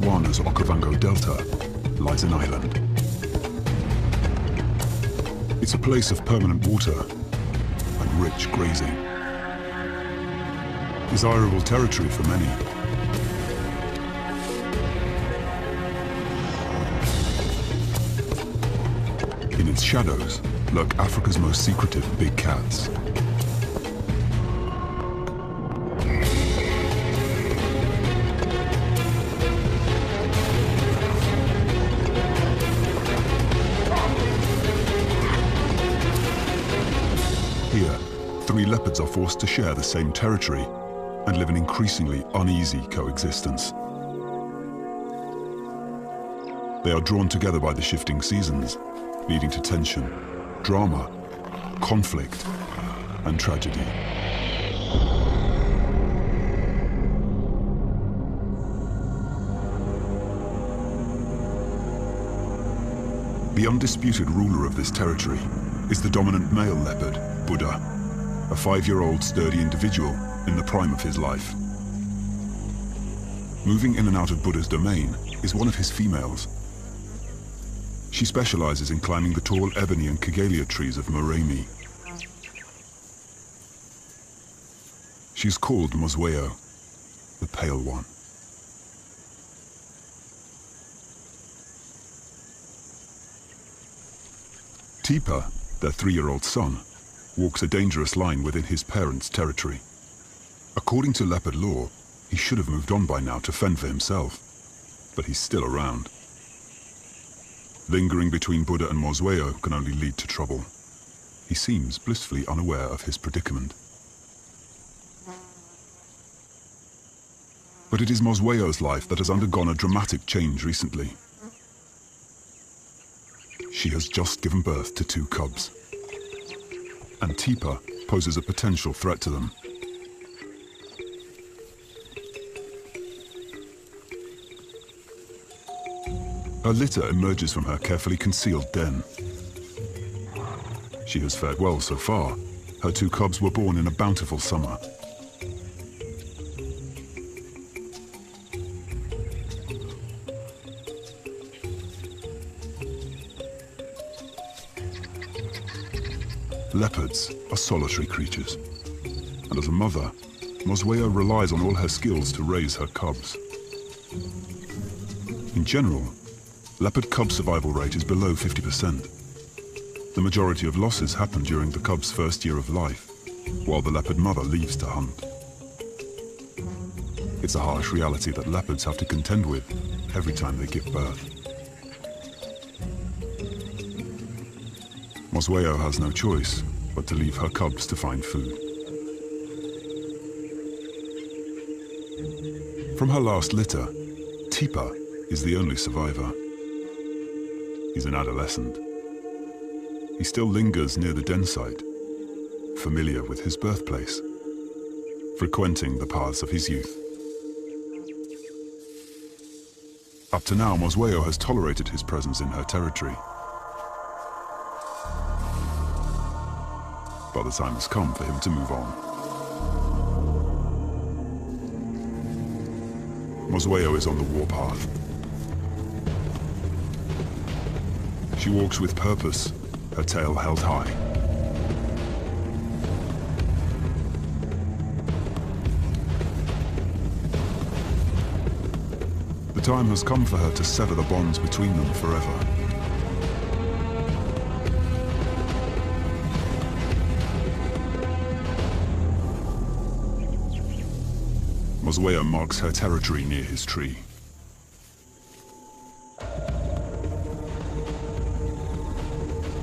Botswana's Okavango Delta lies an island. It's a place of permanent water and rich grazing. Desirable territory for many. In its shadows lurk Africa's most secretive big cats. Here, 3 leopards are forced to share the same territory and live an increasingly uneasy coexistence. They are drawn together by the shifting seasons, leading to tension, drama, conflict, and tragedy. The undisputed ruler of this territory is the dominant male leopard, Buddha, a 5-year-old sturdy individual in the prime of his life. Moving in and out of Buddha's domain is one of his females. She specializes in climbing the tall ebony and Kigelia trees of Moremi. She's called Mosweo, the Pale One. Tipa, their 3-year-old son, walks a dangerous line within his parents' territory. According to leopard law, he should have moved on by now to fend for himself, but he's still around. Lingering between Buddha and Mosweo can only lead to trouble. He seems blissfully unaware of his predicament. But it is Mosweo's life that has undergone a dramatic change recently. She has just given birth to 2 cubs, and Tipa poses a potential threat to them. Her litter emerges from her carefully concealed den. She has fared well so far. Her 2 cubs were born in a bountiful summer. Leopards are solitary creatures, and as a mother, Mosweo relies on all her skills to raise her cubs. In general, leopard cub survival rate is below 50%. The majority of losses happen during the cub's first year of life, while the leopard mother leaves to hunt. It's a harsh reality that leopards have to contend with every time they give birth. Mosweo has no choice but to leave her cubs to find food. From her last litter, Tipa is the only survivor. He's an adolescent. He still lingers near the den site, familiar with his birthplace, frequenting the paths of his youth. Up to now, Mosweo has tolerated his presence in her territory. But the time has come for him to move on. Mosweo is on the warpath. She walks with purpose, her tail held high. The time has come for her to sever the bonds between them forever. Mosweo marks her territory near his tree.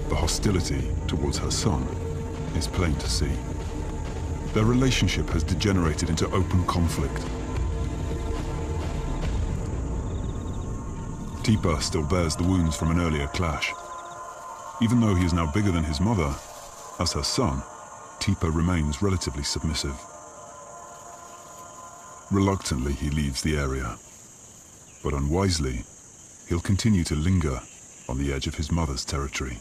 The hostility towards her son is plain to see. Their relationship has degenerated into open conflict. Tipa still bears the wounds from an earlier clash. Even though he is now bigger than his mother, as her son, Tipa remains relatively submissive. Reluctantly, he leaves the area, but unwisely, he'll continue to linger on the edge of his mother's territory.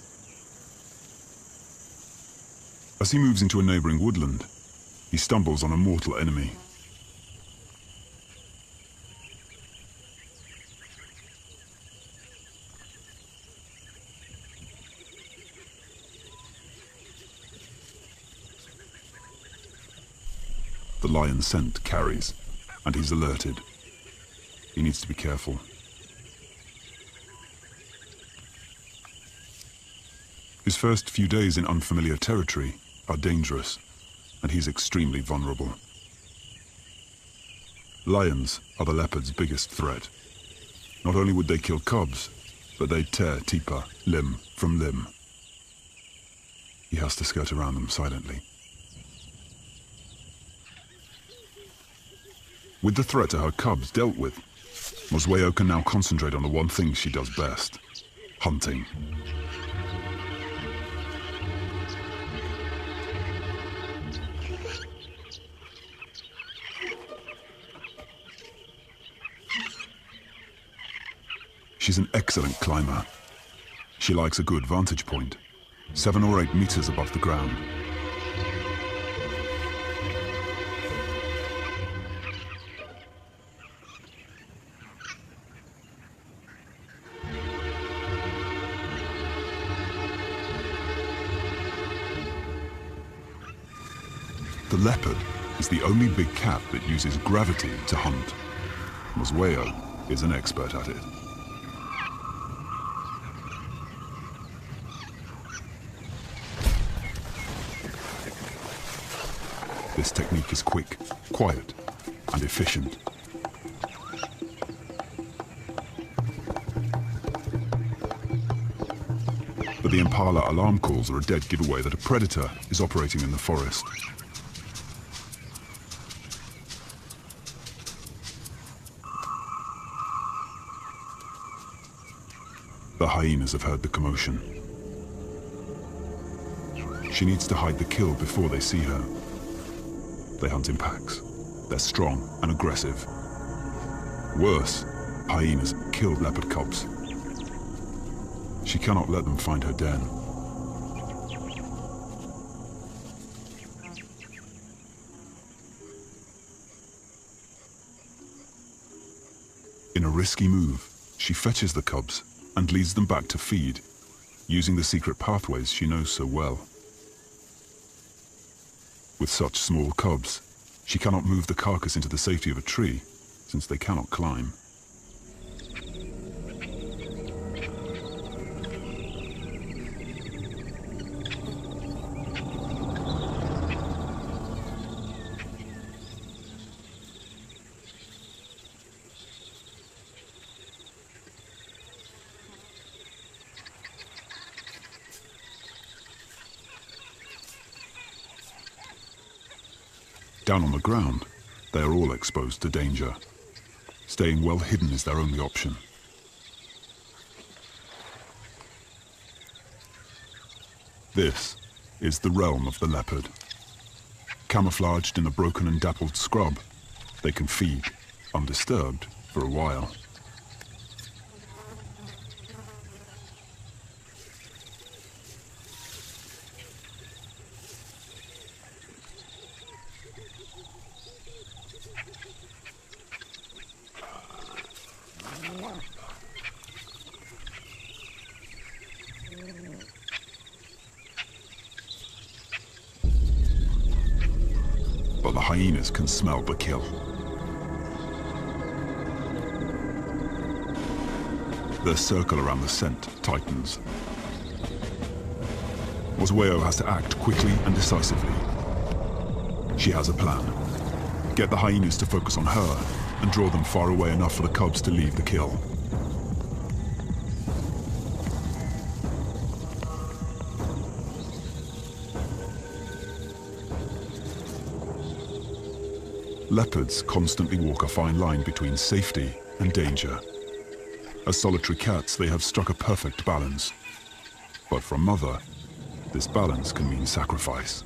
As he moves into a neighboring woodland, he stumbles on a mortal enemy. lion scent carries, and he's alerted. He needs to be careful. His first few days in unfamiliar territory are dangerous, and he's extremely vulnerable. Lions are the leopard's biggest threat. Not only would they kill cubs, but they'd tear Tipa limb from limb. He has to skirt around them silently. With the threat to her cubs dealt with, Mosweo can now concentrate on the one thing she does best: hunting. She's an excellent climber. She likes a good vantage point, 7 or 8 meters above the ground. The leopard is the only big cat that uses gravity to hunt. Mosweo is an expert at it. This technique is quick, quiet, and efficient. But the impala alarm calls are a dead giveaway that a predator is operating in the forest. The hyenas have heard the commotion. She needs to hide the kill before they see her. They hunt in packs. They're strong and aggressive. Worse, hyenas kill leopard cubs. She cannot let them find her den. In a risky move, she fetches the cubs and leads them back to feed, using the secret pathways she knows so well. With such small cubs, she cannot move the carcass into the safety of a tree, since they cannot climb. Down on the ground, they are all exposed to danger. Staying well hidden is their only option. This is the realm of the leopard. Camouflaged in a broken and dappled scrub, they can feed, undisturbed, for a while. But the hyenas can smell the kill. Their circle around the scent tightens. Mosweo has to act quickly and decisively. She has a plan. Get the hyenas to focus on her and draw them far away enough for the cubs to lead the kill. Leopards constantly walk a fine line between safety and danger. As solitary cats, they have struck a perfect balance. But for a mother, this balance can mean sacrifice.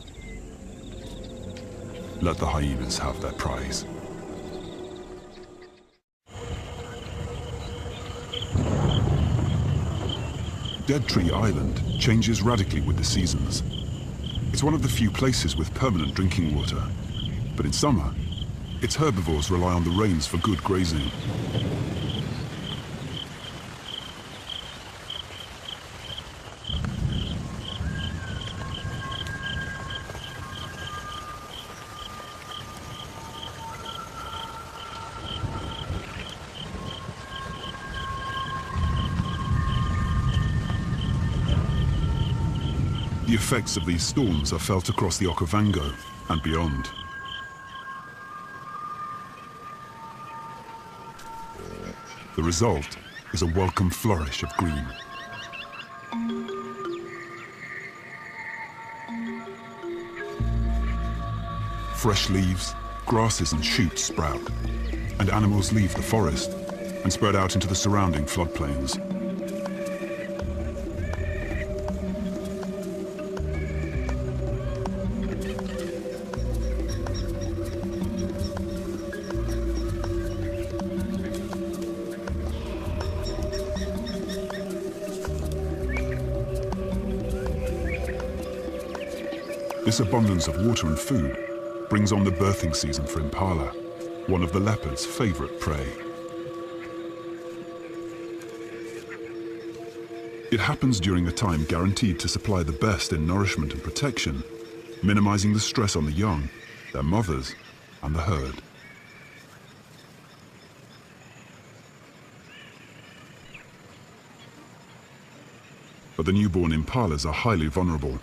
Let the hyenas have their prize. Dead Tree Island changes radically with the seasons. It's one of the few places with permanent drinking water. But in summer, its herbivores rely on the rains for good grazing. The effects of these storms are felt across the Okavango and beyond. The result is a welcome flourish of green. Fresh leaves, grasses and shoots sprout, and animals leave the forest and spread out into the surrounding floodplains. This abundance of water and food brings on the birthing season for impala, one of the leopard's favorite prey. It happens during a time guaranteed to supply the best in nourishment and protection, minimizing the stress on the young, their mothers, and the herd. But the newborn impalas are highly vulnerable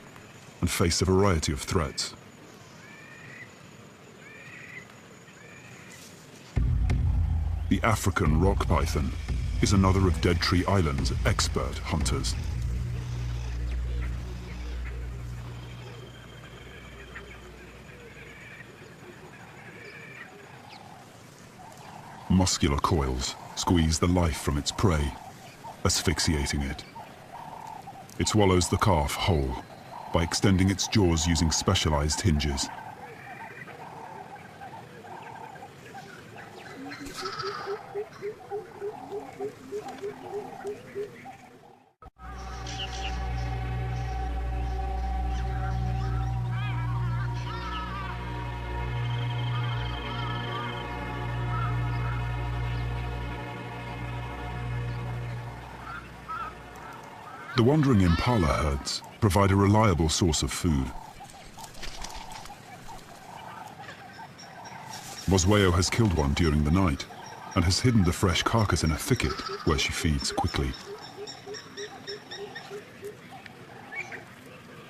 and face a variety of threats. The African rock python is another of Dead Tree Island's expert hunters. Muscular coils squeeze the life from its prey, asphyxiating it. It swallows the calf whole by extending its jaws using specialized hinges. The wandering impala herds provide a reliable source of food. Mosweo has killed one during the night and has hidden the fresh carcass in a thicket where she feeds quickly.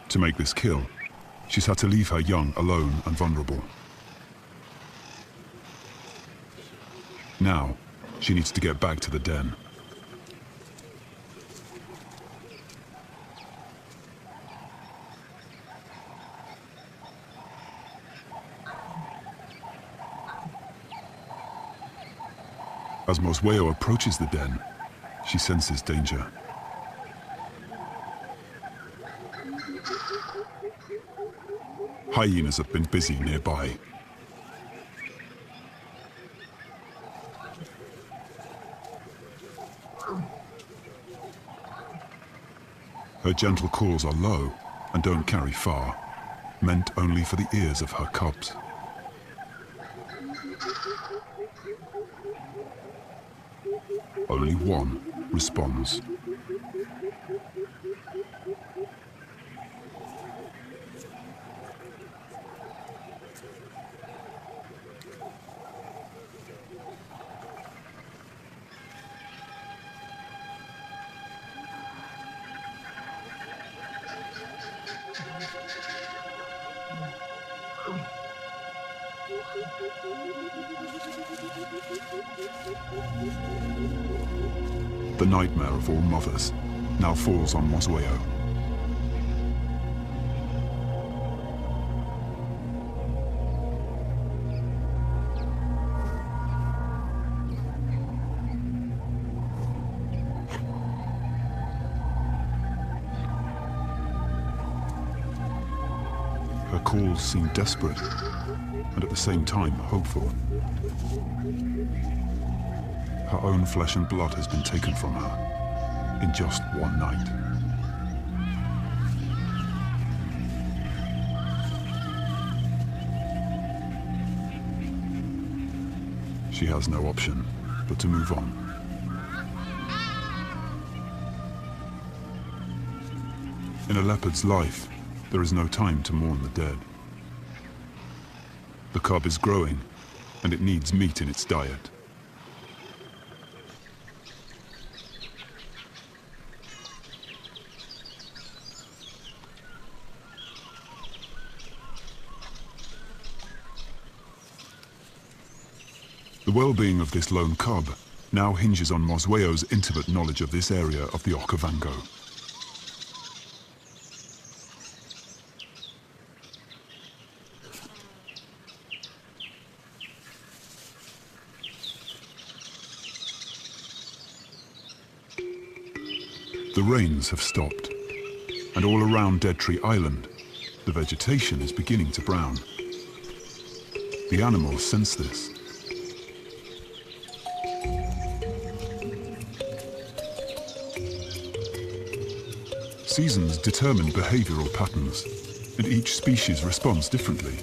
To make this kill, she's had to leave her young alone and vulnerable. Now, she needs to get back to the den. As Mosweo approaches the den, she senses danger. Hyenas have been busy nearby. Her gentle calls are low and don't carry far, meant only for the ears of her cubs. Only one responds. The nightmare of all mothers now falls on Mosweo. Her calls seem desperate and at the same time hopeful. Her own flesh and blood has been taken from her in just one night. She has no option but to move on. In a leopard's life, there is no time to mourn the dead. The cub is growing, and it needs meat in its diet. well-being of this lone cub now hinges on Mosweo's intimate knowledge of this area of the Okavango. The rains have stopped, and all around Dead Tree Island, the vegetation is beginning to brown. The animals sense this. Seasons determine behavioral patterns, and each species responds differently.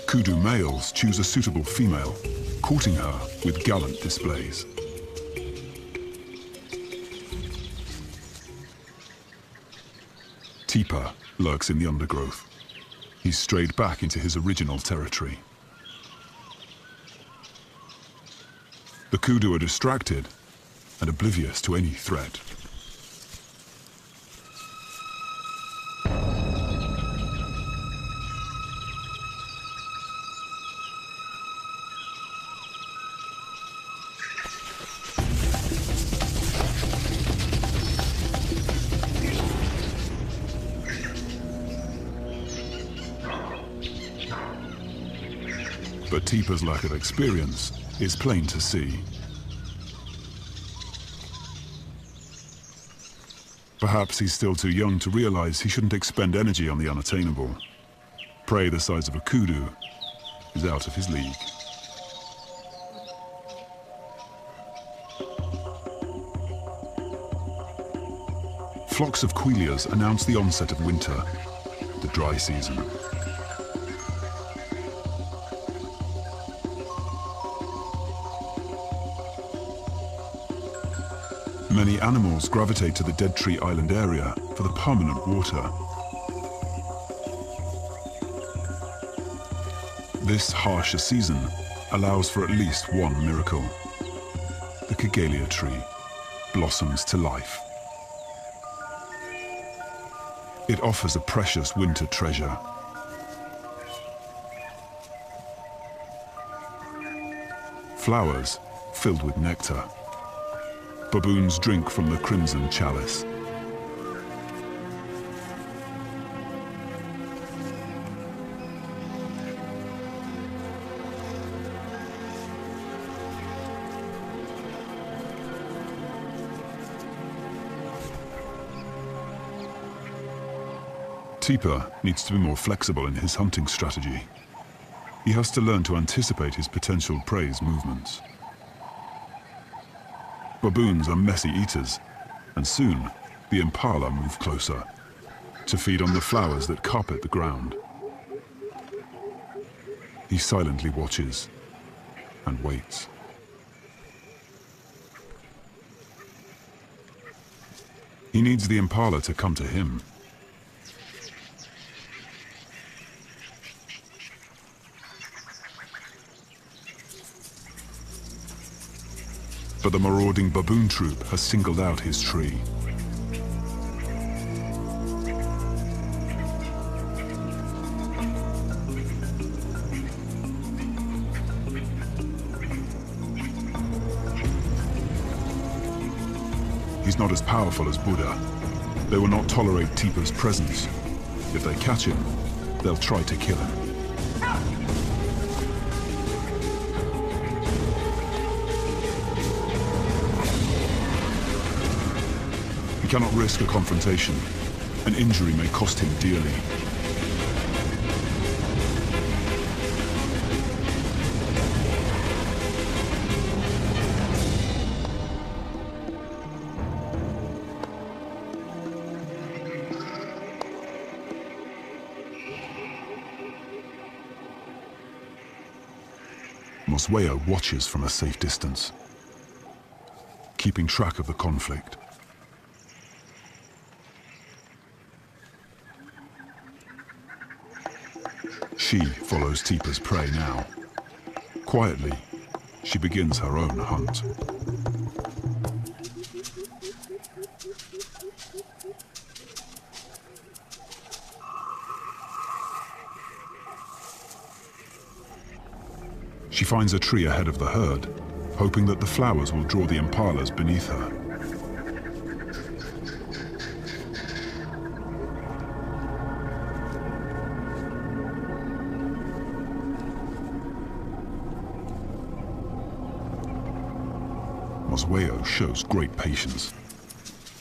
Kudu males choose a suitable female, courting her with gallant displays. Tipa lurks in the undergrowth. He's strayed back into his original territory. The kudu are distracted and oblivious to any threat. But Tipa's lack of experience is plain to see. Perhaps he's still too young to realize he shouldn't expend energy on the unattainable. Prey the size of a kudu is out of his league. Flocks of quilias announce the onset of winter, the dry season. Many animals gravitate to the Dead Tree Island area for the permanent water. This harsher season allows for at least one miracle. The Kigelia tree blossoms to life. It offers a precious winter treasure. Flowers filled with nectar. Baboons drink from the crimson chalice. Tipa needs to be more flexible in his hunting strategy. He has to learn to anticipate his potential prey's movements. Baboons are messy eaters, and soon the impala move closer to feed on the flowers that carpet the ground. He silently watches and waits. He needs the impala to come to him. But the marauding baboon troop has singled out his tree. He's not as powerful as Buddha. They will not tolerate Tipa's presence. If they catch him, they'll try to kill him. He cannot risk a confrontation. An injury may cost him dearly. Mosweo watches from a safe distance, keeping track of the conflict. She follows Tipa's prey now. Quietly, she begins her own hunt. She finds a tree ahead of the herd, hoping that the flowers will draw the impalas beneath her. Mosweo shows great patience.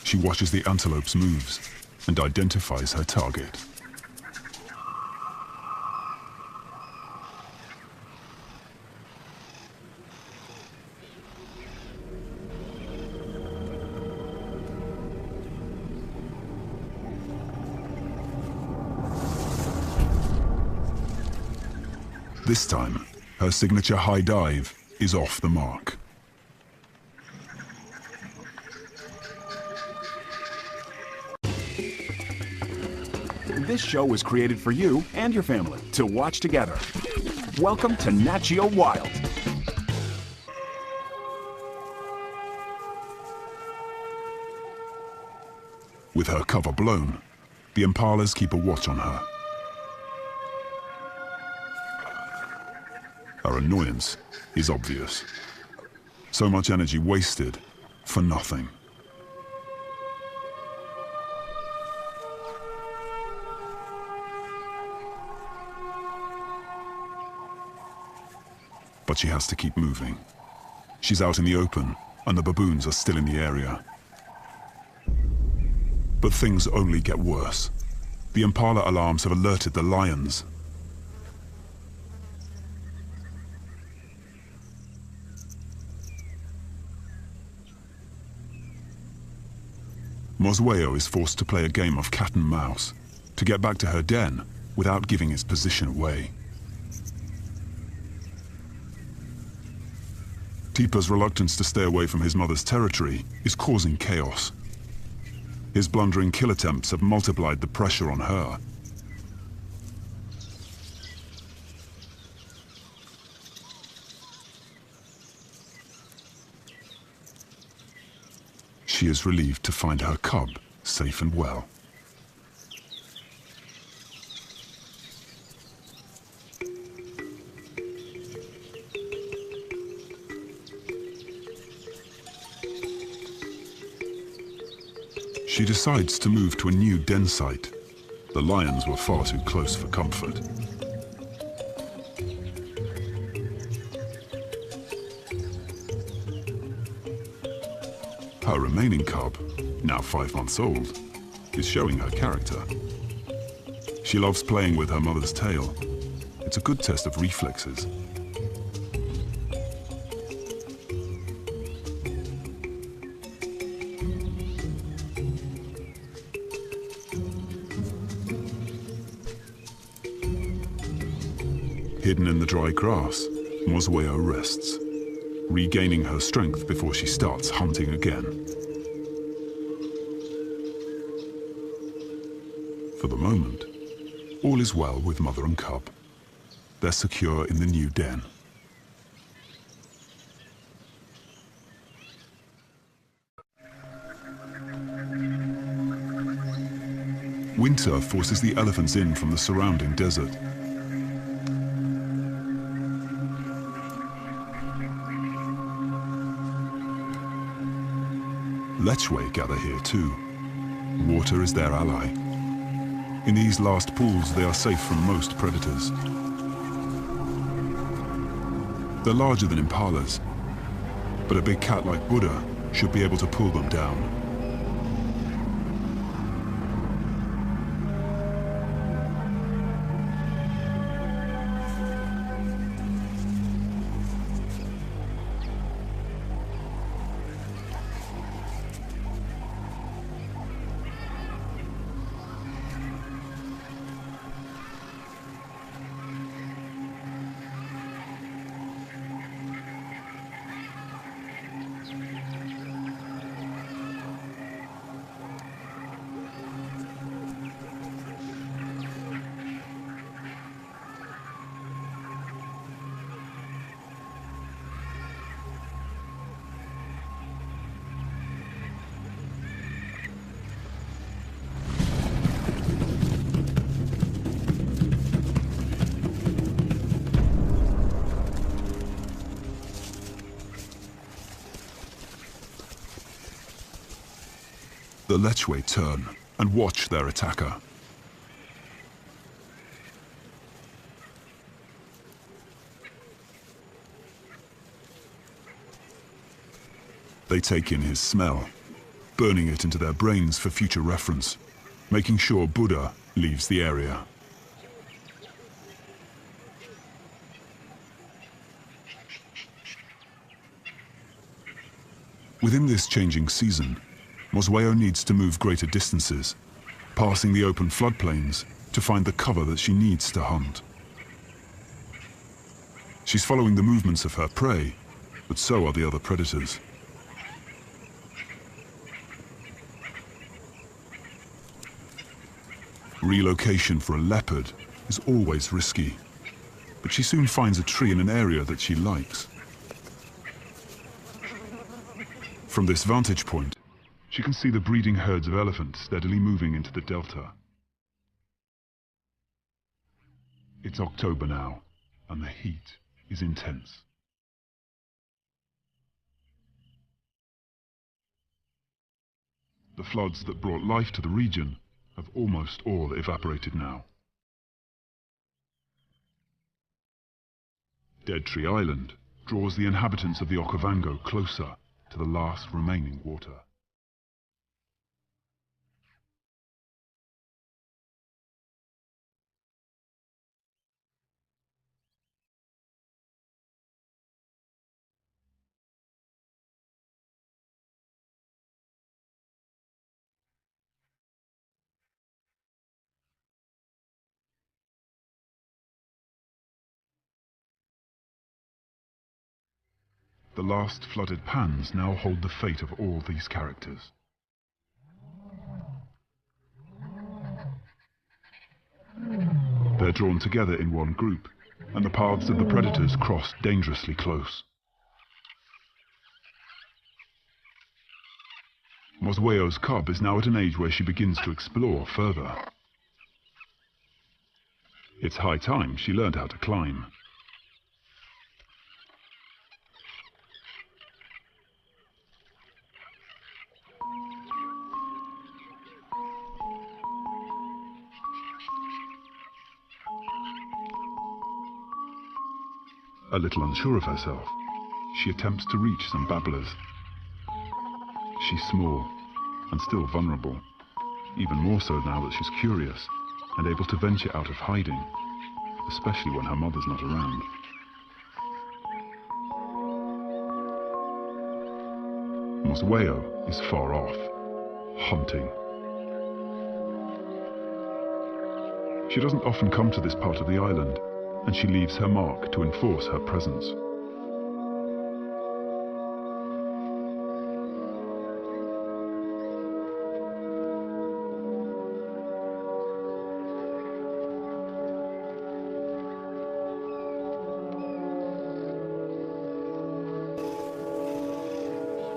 She watches the antelope's moves and identifies her target. This time, her signature high dive is off the mark. This show was created for you and your family to watch together. Welcome to Nat Geo Wild. With her cover blown, the impalas keep a watch on her. Her annoyance is obvious. So much energy wasted for nothing. But she has to keep moving. She's out in the open, and the baboons are still in the area. But things only get worse. The impala alarms have alerted the lions. Mosweo is forced to play a game of cat and mouse to get back to her den without giving its position away. Tipa's reluctance to stay away from his mother's territory is causing chaos. His blundering kill attempts have multiplied the pressure on her. She is relieved to find her cub safe and well. She decides to move to a new den site. The lions were far too close for comfort. Her remaining cub, now 5 months old, is showing her character. She loves playing with her mother's tail. It's a good test of reflexes. Hidden in the dry grass, Mosweo rests, regaining her strength before she starts hunting again. For the moment, all is well with mother and cub. They're secure in the new den. Winter forces the elephants in from the surrounding desert. Lechwe gather here too. Water is their ally. In these last pools, they are safe from most predators. They're larger than impalas, but a big cat like Buddha should be able to pull them down. The lechwe turn and watch their attacker. They take in his smell, burning it into their brains for future reference, making sure Buddha leaves the area. Within this changing season, Mosweo needs to move greater distances, passing the open floodplains to find the cover that she needs to hunt. She's following the movements of her prey, but so are the other predators. Relocation for a leopard is always risky, but she soon finds a tree in an area that she likes. From this vantage point, she can see the breeding herds of elephants steadily moving into the delta. It's October now, and the heat is intense. The floods that brought life to the region have almost all evaporated now. Dead Tree Island draws the inhabitants of the Okavango closer to the last remaining water. The last flooded pans now hold the fate of all these characters. They're drawn together in one group, and the paths of the predators cross dangerously close. Mosweo's cub is now at an age where she begins to explore further. It's high time she learned how to climb. A little unsure of herself, she attempts to reach some babblers. She's small and still vulnerable, even more so now that she's curious and able to venture out of hiding, especially when her mother's not around. Mosweo is far off, hunting. She doesn't often come to this part of the island, and she leaves her mark to enforce her presence.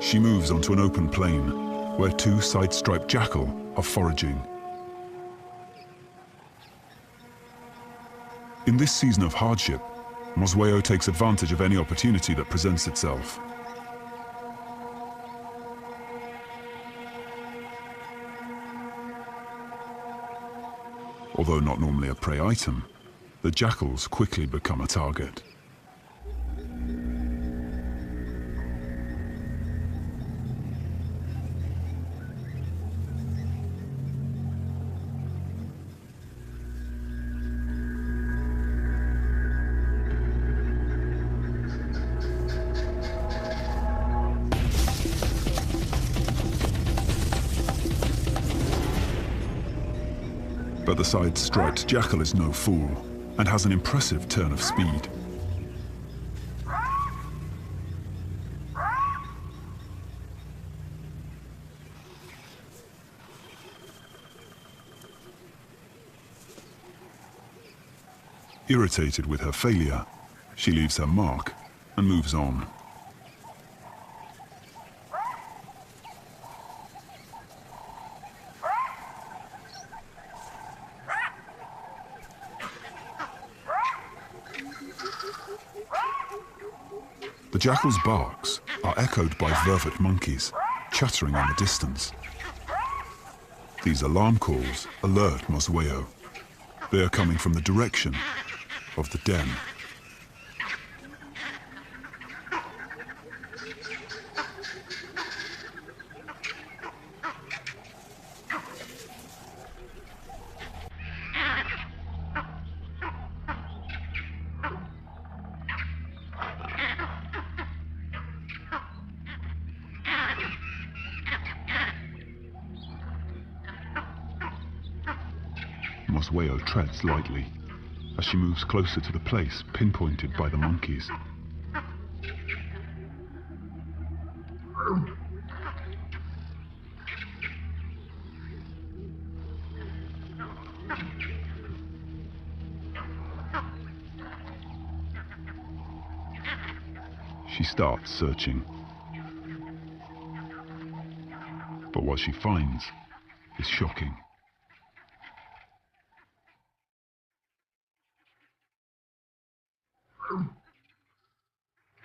She moves onto an open plain, where two side-striped jackal are foraging. In this season of hardship, Mosweo takes advantage of any opportunity that presents itself. Although not normally a prey item, the jackals quickly become a target. But the side-striped jackal is no fool, and has an impressive turn of speed. Irritated with her failure, she leaves her mark and moves on. The jackal's barks are echoed by vervet monkeys, chattering in the distance. These alarm calls alert Mosweo. They are coming from the direction of the den. Mosweo treads lightly as she moves closer to the place pinpointed by the monkeys. She starts searching. But what she finds is shocking.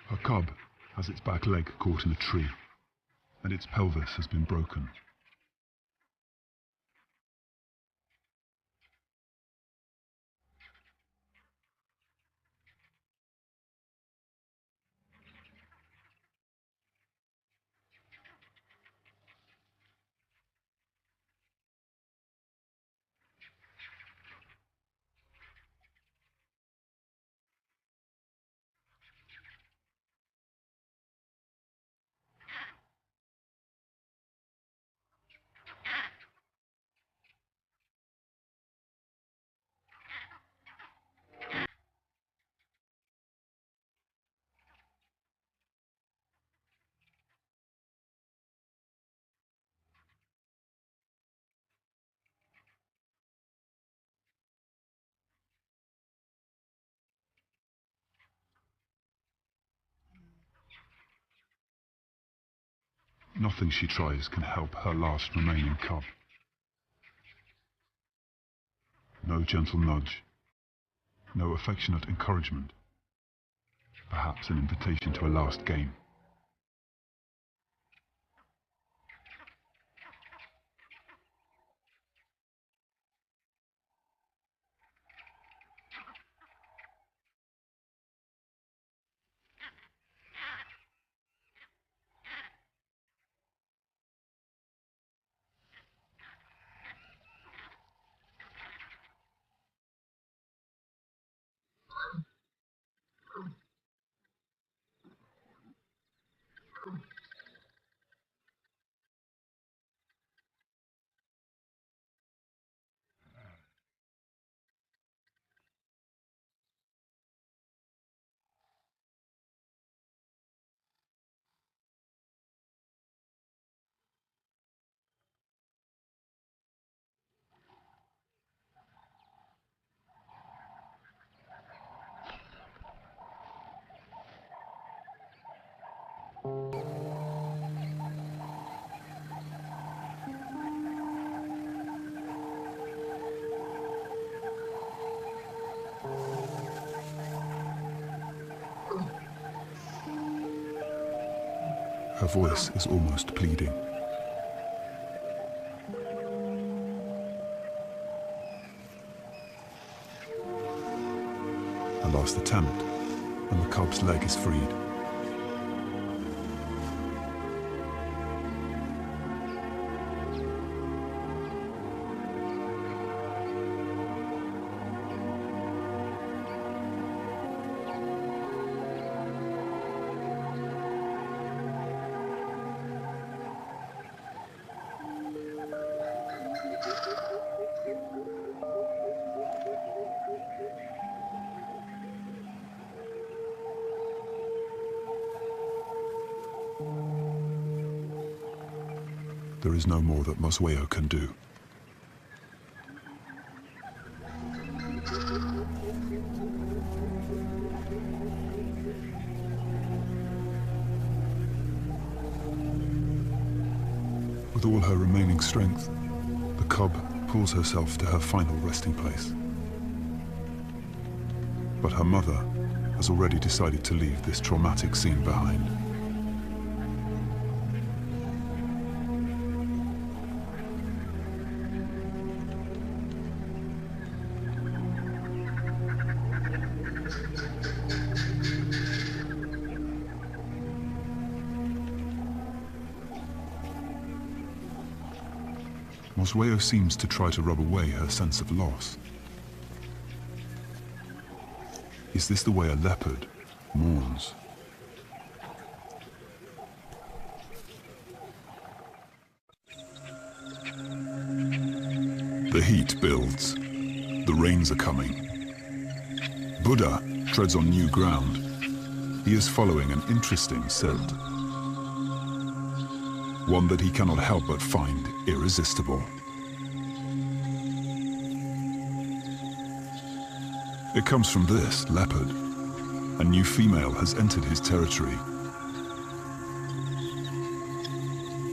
Her cub has its back leg caught in a tree, and its pelvis has been broken. Nothing she tries can help her last remaining cub. No gentle nudge, no affectionate encouragement, perhaps an invitation to a last game. Her voice is almost pleading. Her last attempt, and the cub's leg is freed. There is no more that Mosweo can do. With all her remaining strength, the cub pulls herself to her final resting place. But her mother has already decided to leave this traumatic scene behind. Mosweo seems to try to rub away her sense of loss. Is this the way a leopard mourns? The heat builds. The rains are coming. Buddha treads on new ground. He is following an interesting scent. One that he cannot help but find irresistible. It comes from this leopard. A new female has entered his territory.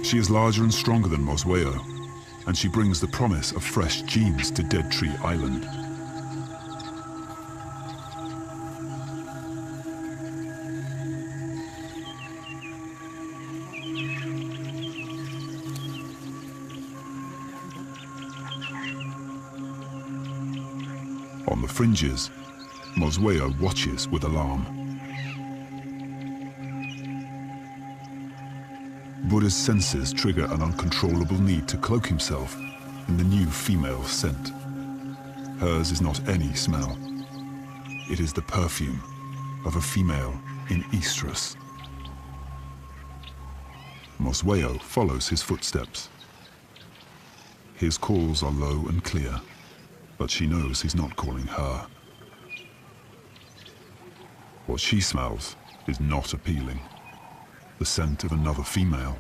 She is larger and stronger than Mosweo, and she brings the promise of fresh genes to Dead Tree Island. On the fringes, Mosweo watches with alarm. Buddha's senses trigger an uncontrollable need to cloak himself in the new female scent. Hers is not any smell. It is the perfume of a female in estrus. Mosweo follows his footsteps. His calls are low and clear, but she knows he's not calling her. What she smells is not appealing. The scent of another female.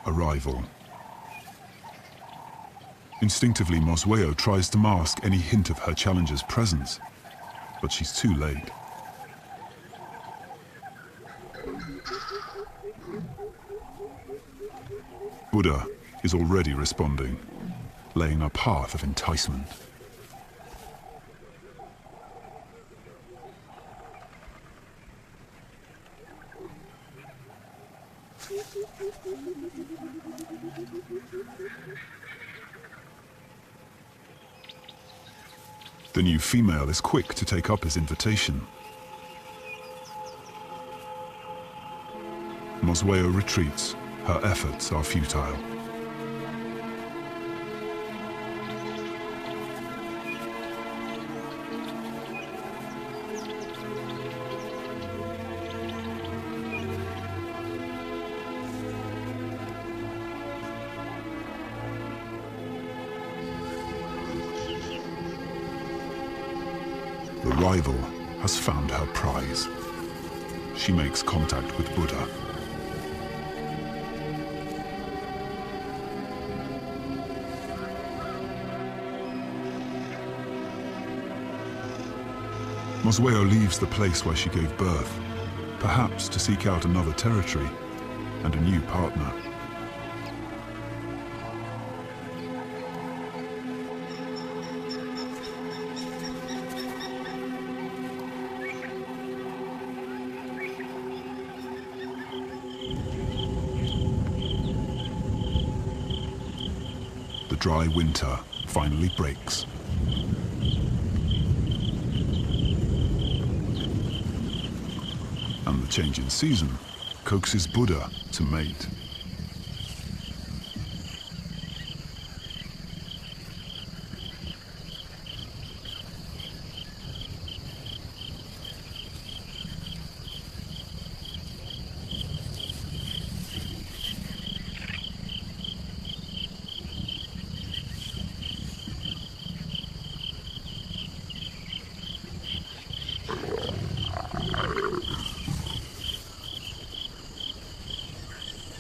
A rival. Instinctively, Mosweo tries to mask any hint of her challenger's presence, but she's too late. Buddha is already responding, laying a path of enticement. The new female is quick to take up his invitation. Mosweo retreats. Her efforts are futile. The rival has found her prize. She makes contact with Buddha. Mosweo leaves the place where she gave birth, perhaps to seek out another territory and a new partner. The dry winter finally breaks. And the change in season coaxes Buddha to mate.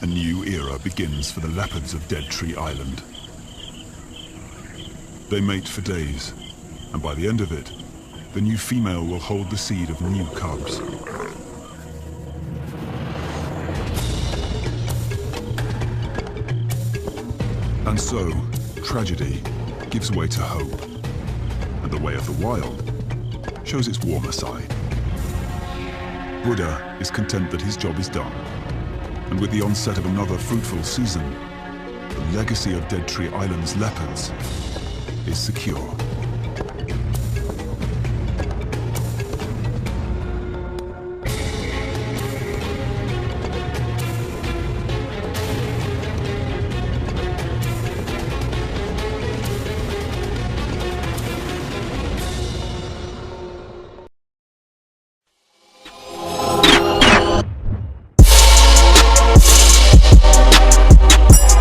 A new era begins for the leopards of Dead Tree Island. They mate for days, and by the end of it, the new female will hold the seed of new cubs. And so, tragedy gives way to hope, and the way of the wild shows its warmer side. Buddha is content that his job is done. And with the onset of another fruitful season, the legacy of Dead Tree Island's leopards is secure.